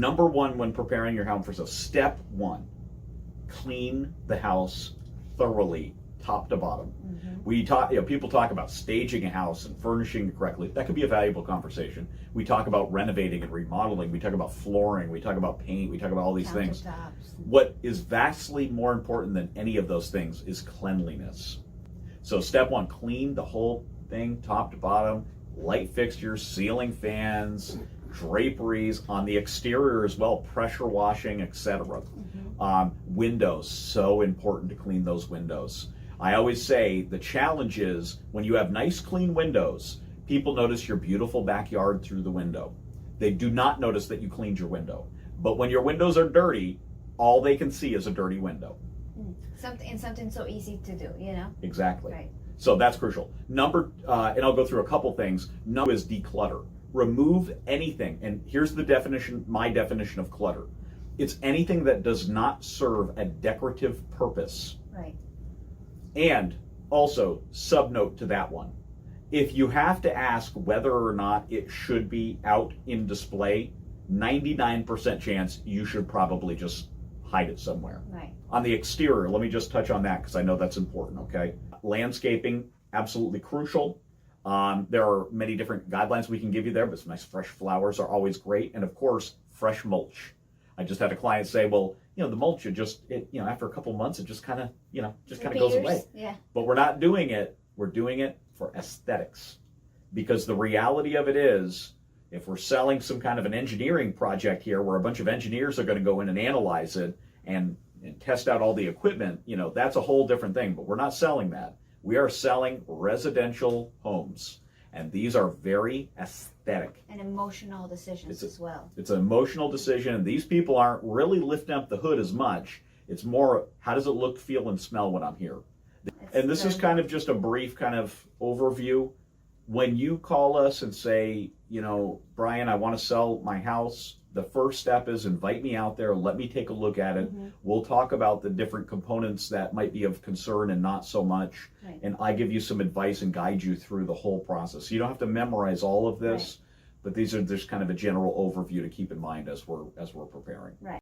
Number one when preparing your home for sale, step one, clean the house thoroughly, top to bottom. We talk, people talk about staging a house and furnishing it correctly. That could be a valuable conversation. We talk about renovating and remodeling. We talk about flooring. We talk about paint. We talk about all these things. What is vastly more important than any of those things is cleanliness. So step one, clean the whole thing, top to bottom, light fixtures, ceiling fans, draperies on the exterior as well, pressure washing, etc. Windows, so important to clean those windows. I always say the challenge is when you have nice clean windows, people notice your beautiful backyard through the window. They do not notice that you cleaned your window. But when your windows are dirty, all they can see is a dirty window. Something so easy to do, Exactly. Right. So that's crucial. And I'll go through a couple things. Number is declutter. Remove anything. And here's the definition, my definition of clutter. It's anything that does not serve a decorative purpose. Right. And also, subnote to that one, if you have to ask whether or not it should be out in display, 99% chance you should probably just hide it somewhere. Right. On the exterior, let me just touch on that because I know that's important, okay? Landscaping, absolutely crucial. There are many different guidelines we can give you there, but some nice fresh flowers are always great. And of course, fresh mulch. I just had a client say, well, the mulch, after a couple months, it just kind of, goes away. Yeah. But we're not doing it. We're doing it for aesthetics. Because the reality of it is, if we're selling some kind of an engineering project here where a bunch of engineers are going to go in and analyze it and test out all the equipment, that's a whole different thing. But we're not selling that. We are selling residential homes. And these are very aesthetic. And emotional decisions as well. It's an emotional decision. And these people aren't really lifting up the hood as much. It's more, how does it look, feel, and smell when I'm here? And this is kind of just a brief kind of overview. When you call us and say, Brian, I want to sell my house, the first step is invite me out there, let me take a look at it. We'll talk about the different components that might be of concern and not so much. Right. And I give you some advice and guide you through the whole process. You don't have to memorize all of this, but these are just kind of a general overview to keep in mind as we're preparing. Right.